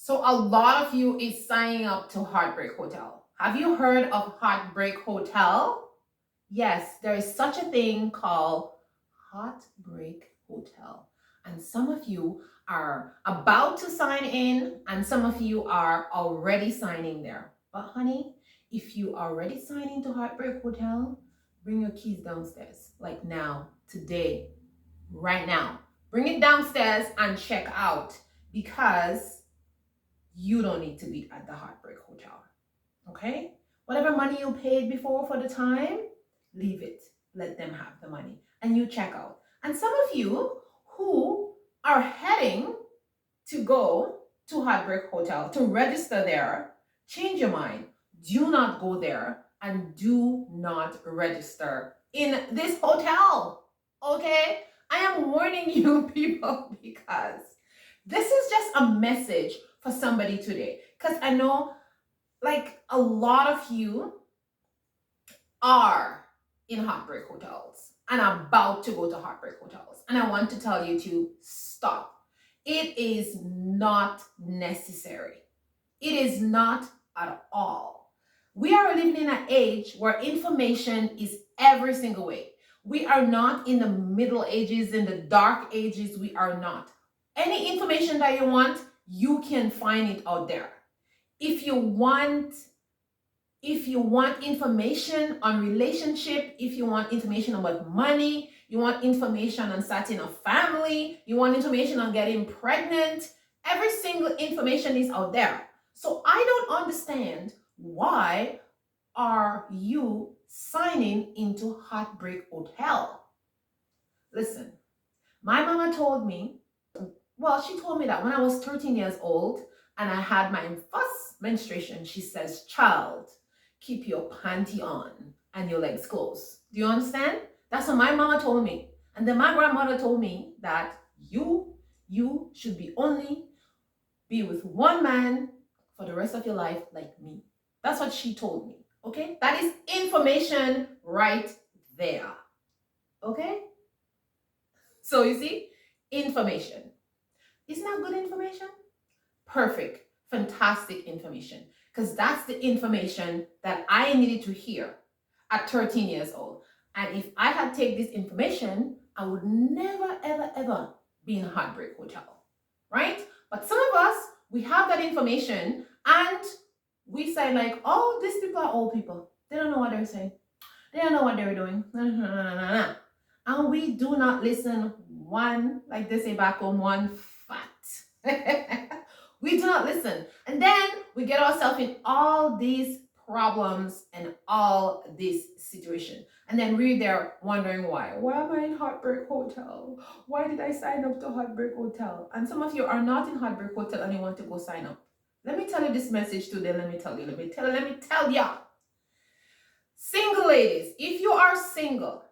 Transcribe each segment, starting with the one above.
So a lot of you is signing up to Heartbreak Hotel. Have you heard of Heartbreak Hotel? Yes, there is such a thing called Heartbreak Hotel. And some of you are about to sign in, and some of you are already signing there. But honey, if you already signed into Heartbreak Hotel, bring your keys downstairs. Like now, today, right now. Bring it downstairs and check out because you don't need to be at the Heartbreak Hotel. Okay? Whatever money you paid before for the time, leave it. Let them have the money and you check out. And some of you who are heading to go to Heartbreak Hotel to register there, change your mind. Do not go there and do not register in this hotel. Okay? I am warning you, people, because this is just a message for somebody today. Because I know, like, a lot of you are in Heartbreak Hotels and about to go to Heartbreak Hotels. And I want to tell you to stop. It is not necessary. It is not at all. We are living in an age where information is every single way. We are not in the Middle Ages, in the Dark Ages. We are not. Any information that you want, you can find it out there. If you want information on relationship, if you want information about money, you want information on starting a family, you want information on getting pregnant, every single information is out there. So I don't understand why are you signing into Heartbreak Hotel. Listen, my mama told me, well, she told me that when I was 13 years old and I had my first menstruation, she says, child, keep your panty on and your legs closed. Do you understand? That's what my mama told me. And then my grandmother told me that you should be with one man for the rest of your life like me. That's what she told me. Okay? That is information right there. Okay? So you see, information. Isn't that good information? Perfect, fantastic information. Because that's the information that I needed to hear at 13 years old. And if I had taken this information, I would never, ever, ever be in a Heartbreak Hotel. Right? But some of us, we have that information and we say like, oh, these people are old people. They don't know what they're saying. They don't know what they're doing. And we do not listen one, like they say back home, one fat. We do not listen. And then we get ourselves in all these problems and all this situation. And then we're there wondering why. Why am I in Heartbreak Hotel? Why did I sign up to Heartbreak Hotel? And some of you are not in Heartbreak Hotel and you want to go sign up. Let me tell you this message today. Let me tell ya. Single ladies, if you are single,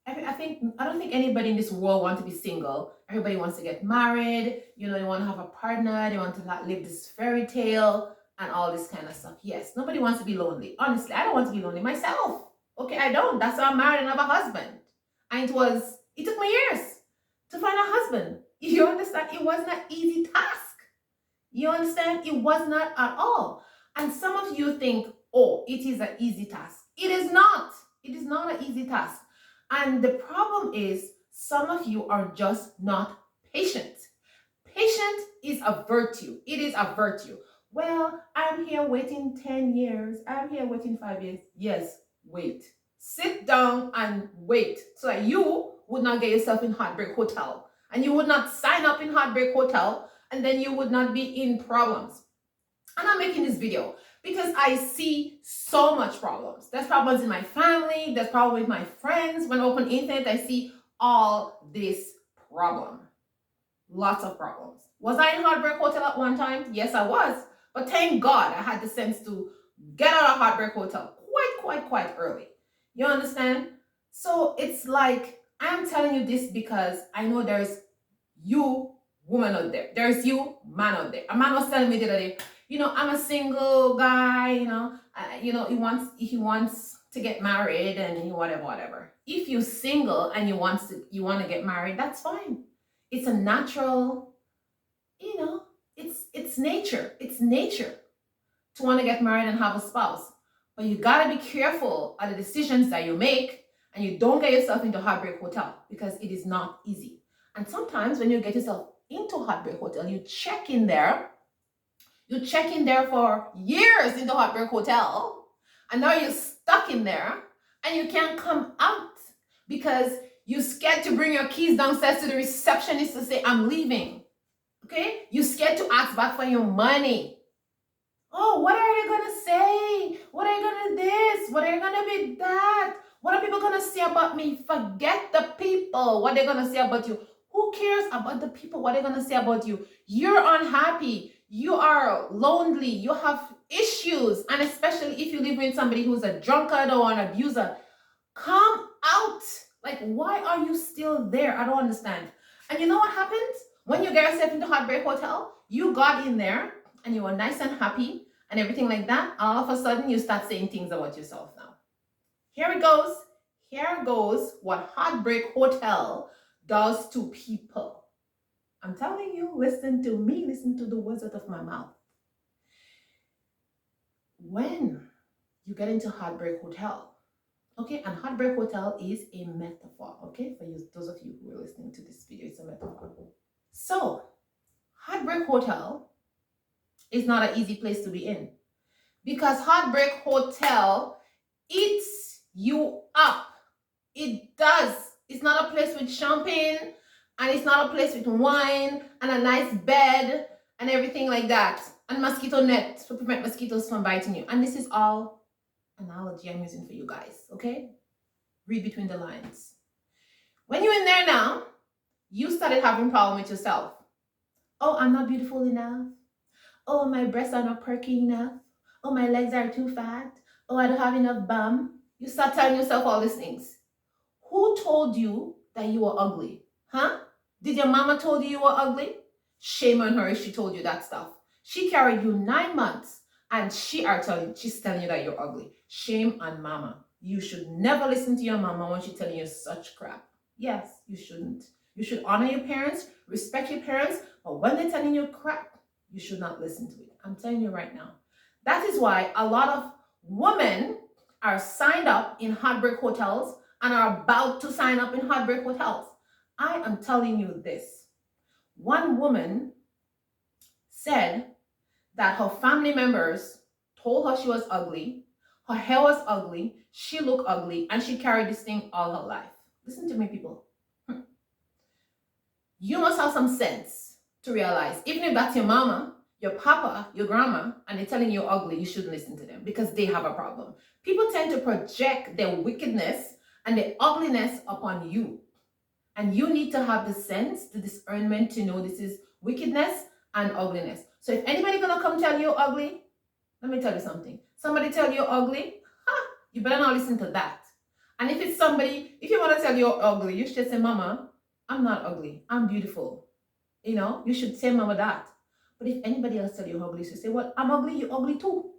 I don't think anybody in this world wants to be single. Everybody wants to get married. You know, they want to have a partner. They want to live this fairy tale and all this kind of stuff. Yes, nobody wants to be lonely. Honestly, I don't want to be lonely myself. Okay, I don't. That's why I'm married and have a husband. And it took me years to find a husband. You understand? It wasn't an easy task. You understand? It was not at all. And some of you think, oh, it is an easy task. It is not. It is not an easy task. And the problem is some of you are just not patient. Patient is a virtue. It is a virtue. Well, I'm here waiting 10 years. I'm here waiting 5 years. Yes, wait. Sit down and wait so that you would not get yourself in Heartbreak Hotel and you would not sign up in Heartbreak Hotel and then you would not be in problems. And I'm making this video because I see so much problems. There's problems in my family. There's problems with my friends. When I open internet, I see all this problem. Lots of problems. Was I in Heartbreak Hotel at one time? Yes, I was. But thank God I had the sense to get out of Heartbreak Hotel quite early. You understand? So it's like, I'm telling you this because I know there's you woman out there. There's you man out there. A man was telling me the other day, you know, I'm a single guy, he wants to get married and whatever. If you're single and you want to get married, that's fine. It's a natural, it's It's nature. It's nature to want to get married and have a spouse. But you got to be careful of the decisions that you make, and you don't get yourself into Heartbreak Hotel, because it is not easy. And sometimes when you get yourself into Heartbreak Hotel, you check in there for years into Heartbreak Hotel, and now you're stuck in there and you can't come out because you're scared to bring your keys downstairs to the receptionist to say, I'm leaving. Okay? You're scared to ask back for your money. Oh, what are they gonna say? What are you gonna this? What are you gonna be that? What are people gonna say about me? Forget the people. What they're gonna say about you. Who cares about the people? What they're gonna say about you? You're unhappy. You are lonely. You have issues. And especially if you live with somebody who's a drunkard or an abuser, come out. Like, why are you still there? I don't understand. And you know what happens? When you get yourself into Heartbreak Hotel, you got in there and you were nice and happy and everything like that. All of a sudden, you start saying things about yourself now. Here it goes. Here goes what Heartbreak Hotel does to people. I'm telling you, listen to me, listen to the words out of my mouth. When you get into Heartbreak Hotel, okay, and Heartbreak Hotel is a metaphor, okay, for you, those of you who are listening to this video, it's a metaphor. So, Heartbreak Hotel is not an easy place to be in, because Heartbreak Hotel eats you up. It does. It's not a place with champagne, and it's not a place with wine and a nice bed and everything like that, and mosquito nets to prevent mosquitoes from biting you. And this is all analogy I'm using for you guys, okay? Read between the lines. When you're in there now, you started having problem with yourself. Oh, I'm not beautiful enough. Oh, my breasts are not perky enough. Oh, my legs are too fat. Oh, I don't have enough bum. You start telling yourself all these things. Who told you that you were ugly? Huh? Did your mama told you were ugly? Shame on her if she told you that stuff. She carried you 9 months and she's telling you that you're ugly. Shame on mama. You should never listen to your mama when she's telling you such crap. Yes, you shouldn't. You should honor your parents, respect your parents, but when they're telling you crap, you should not listen to it. I'm telling you right now. That is why a lot of women are signed up in Heartbreak Hotels and are about to sign up in Heartbreak Hotels. I am telling you this. One woman said that her family members told her she was ugly, her hair was ugly, she looked ugly, and she carried this thing all her life. Listen to me, people. You must have some sense to realize, even if that's your mama, your papa, your grandma, and they're telling you you're ugly, you shouldn't listen to them because they have a problem. People tend to project their wickedness and their ugliness upon you. And you need to have the sense, the discernment to know this is wickedness and ugliness. So if anybody gonna come tell you you're ugly, let me tell you something. Somebody tell you you're ugly, you better not listen to that. And if it's somebody, if you want to tell you you're ugly, you should say, Mama, I'm not ugly, I'm beautiful. You know, you should say, Mama, that. But if anybody else tell you you're ugly, you should say, well, I'm ugly, you're ugly too.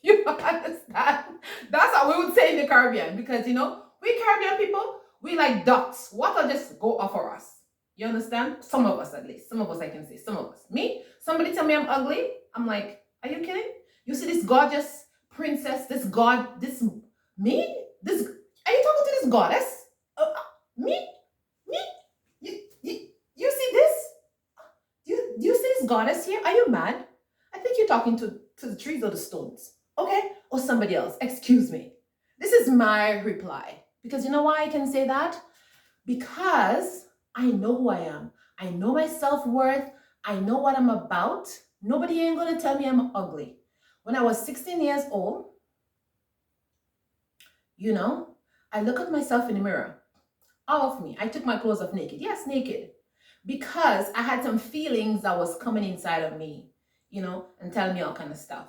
You understand? That's how we would say in the Caribbean, because, you know, we Caribbean people, we like ducks. Water just go off for us. You understand? Some of us, at least. Some of us, I can say. Some of us. Me, somebody tell me I'm ugly, I'm like, are you kidding? You see this gorgeous princess, this god, this, me? This, are you talking to this goddess? Me? Me? You see this? Do you see this goddess here? Are you mad? I think you're talking to the trees or the stones. Okay? Or somebody else. Excuse me. This is my reply. Because you know why I can say that? Because I know who I am. I know my self-worth. I know what I'm about. Nobody ain't gonna tell me I'm ugly. When I was 16 years old, you know, I look at myself in the mirror. All of me. I took my clothes off naked. Yes, naked. Because I had some feelings that was coming inside of me, you know, and telling me all kind of stuff.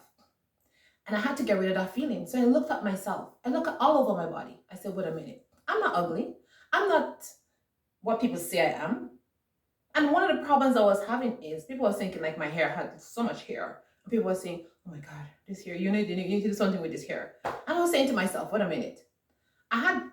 And I had to get rid of that feeling. So I looked at myself. I looked at all over my body. I said, wait a minute. I'm not ugly. I'm not what people say I am. And one of the problems I was having is people were thinking like my hair had so much hair. And people were saying, oh my God, this hair, you need to do something with this hair. And I was saying to myself, wait a minute. I had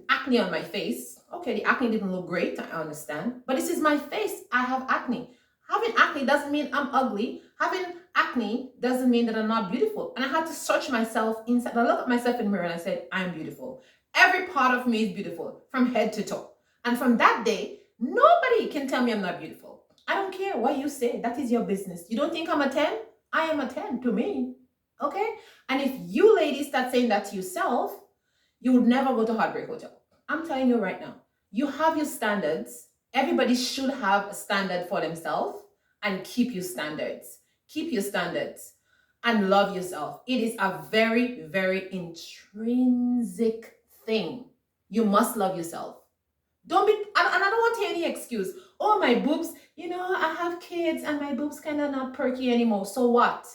acne on my face. Okay, the acne didn't look great, I understand. But this is my face. I have acne. Having acne doesn't mean I'm ugly. Having acne doesn't mean that I'm not beautiful. And I had to search myself inside. I looked at myself in the mirror and I said, I'm beautiful. Every part of me is beautiful from head to toe. And from that day, nobody can tell me I'm not beautiful. I don't care what you say. That is your business. You don't think I'm a 10? I am a 10 to me. Okay? And if you ladies start saying that to yourself, you would never go to Heartbreak Hotel. I'm telling you right now. You have your standards. Everybody should have a standard for themselves, and keep your standards. Keep your standards and love yourself. It is a very, very intrinsic thing. You must love yourself. Don't be, and I don't want to hear any excuse. Oh, my boobs, I have kids and my boobs kind of not perky anymore. So what?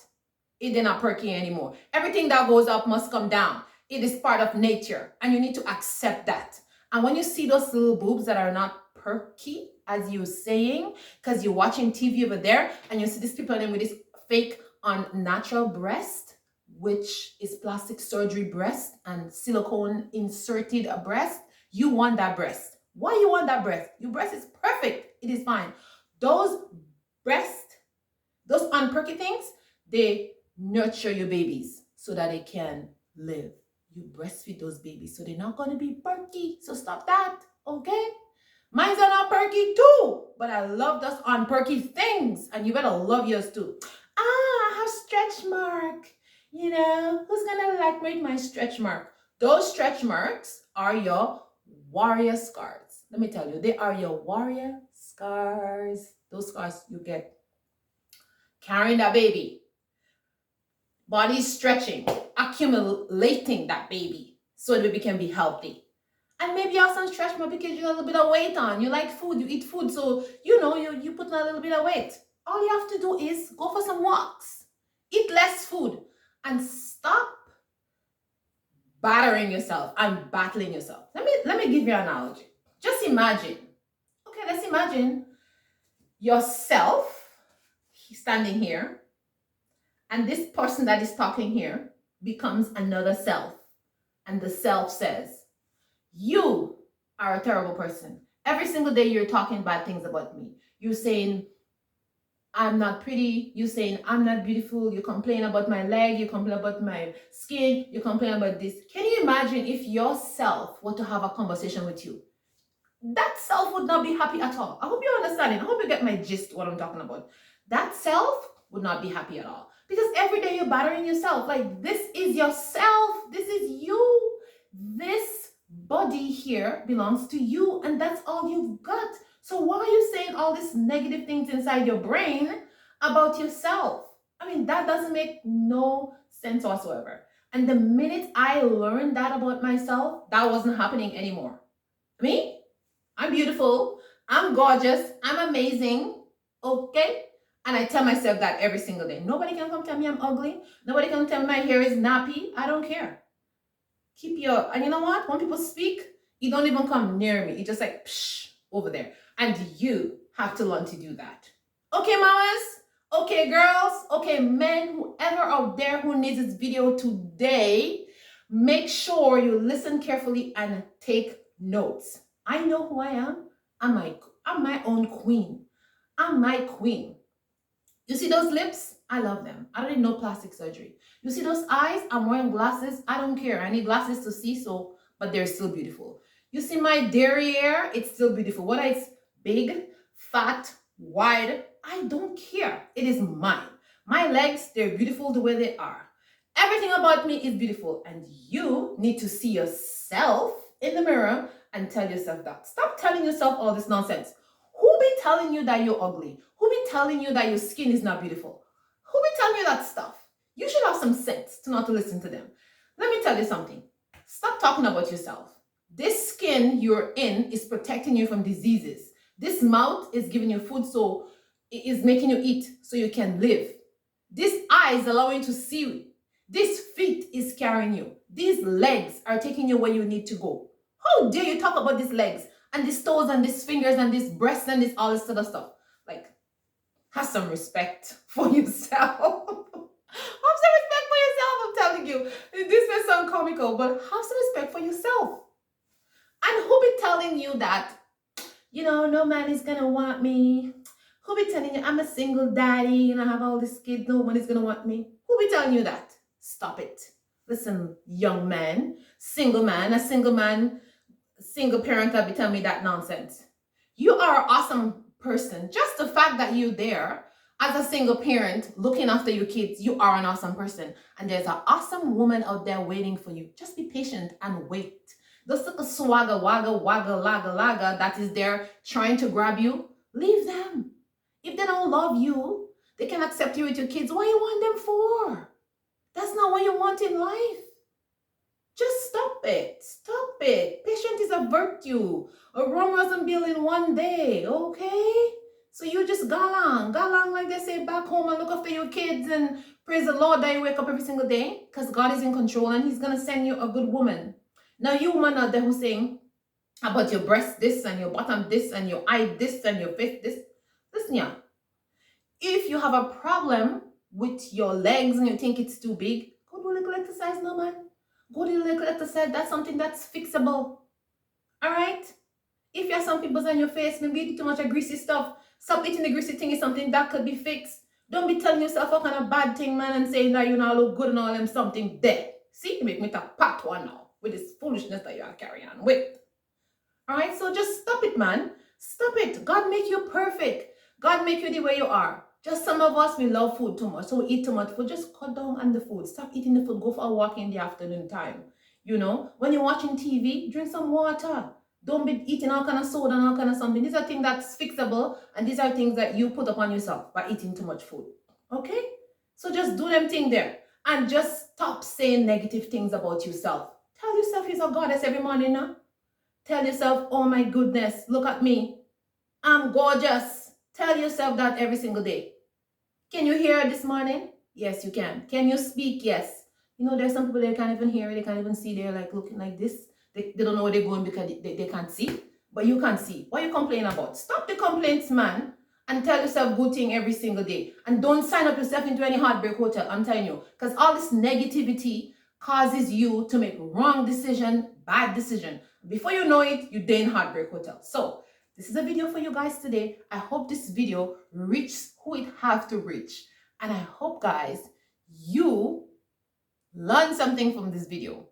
They're not perky anymore. Everything that goes up must come down. It is part of nature, and you need to accept that. And when you see those little boobs that are not perky, as you're saying, because you're watching TV over there, and you see these people with this fake unnatural breast, which is plastic surgery breast and silicone inserted breast, you want that breast. Why you want that breast? Your breast is perfect. It is fine. Those breasts, those unperky things, they nurture your babies so that they can live. You breastfeed those babies so they're not going to be perky. So stop that, okay? Mine's are not perky too, but I love those unperky things, and you better love yours too. I have stretch mark. Who's gonna like make my stretch mark? Those stretch marks are your warrior scars. Let me tell you, they are your warrior scars. Those scars you get carrying that baby. Body stretching, accumulating that baby so the baby can be healthy. And maybe you have some stretch mark because you have a little bit of weight on. You like food, you eat food, so you put on a little bit of weight. All you have to do is go for some walks, eat less food, and stop battering yourself and battling yourself. Let me give you an analogy. Just imagine. Okay, let's imagine yourself standing here, and this person that is talking here becomes another self. And the self says, you are a terrible person. Every single day you're talking bad things about me. You're saying, I'm not pretty. You're saying, I'm not beautiful. You complain about my leg. You complain about my skin. You complain about this. Can you imagine if yourself were to have a conversation with you? That self would not be happy at all. I hope you understand it. I hope you get my gist, what I'm talking about. That self would not be happy at all. Because every day you're battering yourself. Like, this is yourself. This is you. This body here belongs to you, and that's all you've got. So why are you saying all these negative things inside your brain about yourself? I mean, that doesn't make no sense whatsoever. And the minute I learned that about myself, that wasn't happening anymore. Me? I'm beautiful. I'm gorgeous. I'm amazing. Okay? And I tell myself that every single day. Nobody can come tell me I'm ugly. Nobody can tell me my hair is nappy. I don't care. And you know what? When people speak, you don't even come near me. It's just like, psh, over there. And you have to learn to do that. Okay, mamas? Okay, girls? Okay, men? Whoever out there who needs this video today, make sure you listen carefully and take notes. I know who I am. I'm my own queen. I'm my queen. You see those lips? I love them. I don't need no plastic surgery. You see those eyes? I'm wearing glasses. I don't care. I need glasses to see, but they're still beautiful. You see my derriere? It's still beautiful. Whether it's big, fat, wide, I don't care. It is mine. My legs, they're beautiful the way they are. Everything about me is beautiful, and you need to see yourself in the mirror and tell yourself that. Stop telling yourself all this nonsense. Who be telling you that you're ugly? Who be telling you that your skin is not beautiful? Who be telling you that stuff? You should have some sense to not to listen to them. Let me tell you something. Stop talking about yourself. This skin you're in is protecting you from diseases. This mouth is giving you food, so it is making you eat so you can live. This eye is allowing you to see. This feet is carrying you. These legs are taking you where you need to go. How dare you talk about these legs and these toes and these fingers and these breasts and this all this other stuff? Like, have some respect for yourself. Have some respect for yourself, I'm telling you. This may sound comical, but have some respect for yourself. And who be telling you that, no man is gonna want me. Who be telling you I'm a single daddy and I have all these kids, nobody's gonna want me? Who be telling you that? Stop it. Listen, young man, a single man, single parent that be telling me that nonsense. You are an awesome person. Just the fact that you're there as a single parent looking after your kids, you are an awesome person. And there's an awesome woman out there waiting for you. Just be patient and wait. Those little swagger, wagga, wagga, laga, laga that is there trying to grab you, leave them. If they don't love you, they can accept you with your kids. What you want them for? That's not what you want in life. Just stop it. Stop it. Patience is a virtue. A Rome wasn't built in one day, okay? So you just galang like they say back home and look after your kids and praise the Lord that you wake up every single day because God is in control and He's going to send you a good woman. Now, you woman out there who's saying about your breast this and your bottom this and your eye this and your face this, listen, yeah. If you have a problem with your legs and you think it's too big, go do a little exercise, no man. Go do a little exercise. That's something that's fixable. All right? If you have some pimples on your face, maybe eating too much of greasy stuff, stop eating the greasy thing is something that could be fixed. Don't be telling yourself all kind of bad thing, man, and saying that you not look good and all them something there. See, you make me talk part one now with this foolishness that you are carrying on with. All right? So just stop it, man. Stop it. God make you perfect. God make you the way you are. Just some of us, we love food too much. So we eat too much food. Just cut down on the food. Stop eating the food. Go for a walk in the afternoon time. You know, when you're watching TV, drink some water. Don't be eating all kind of soda and all kind of something. These are things that's fixable. And these are things that you put upon yourself by eating too much food. Okay? So just do them things there. And just stop saying negative things about yourself. Tell yourself you're a goddess every morning now. Tell yourself, oh my goodness, look at me. I'm gorgeous. Tell yourself that every single day. Can you hear this morning? Yes, you can. Can you speak? Yes. You know, there's some people that can't even hear, they can't even see. They're like looking like this. They don't know where they're going because they can't see. But you can't see. What are you complaining about? Stop the complaints, man. And tell yourself good thing every single day. And don't sign up yourself into any heartbreak hotel, I'm telling you. Because all this negativity causes you to make wrong decision, bad decision. Before you know it, you're in heartbreak hotel. So, this is a video for you guys today. I hope this video reaches who it have to reach. And I hope, guys, you learn something from this video.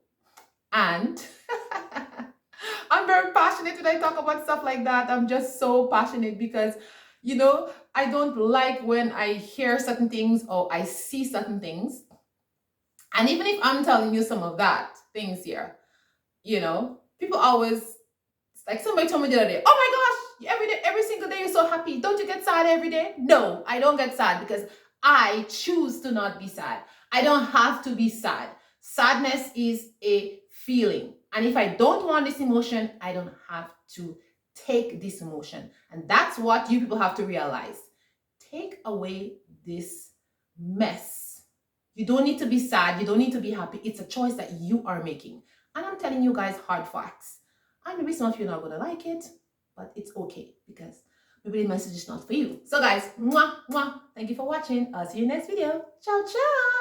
And I'm very passionate when I talk about stuff like that. I'm just so passionate because, you know, I don't like when I hear certain things or I see certain things. And even if I'm telling you some of that things here, you know, people always, like somebody told me the other day, oh my gosh, every single day you're so happy. Don't you get sad every day? No, I don't get sad because I choose to not be sad. I don't have to be sad. Sadness is a feeling. And if I don't want this emotion, I don't have to take this emotion. And that's what you people have to realize. Take away this mess. You don't need to be sad. You don't need to be happy. It's a choice that you are making. And I'm telling you guys hard facts. And maybe some of you are not going to like it, but it's okay because maybe the message is not for you. So guys, mwah, mwah. Thank you for watching. I'll see you next video. Ciao, ciao.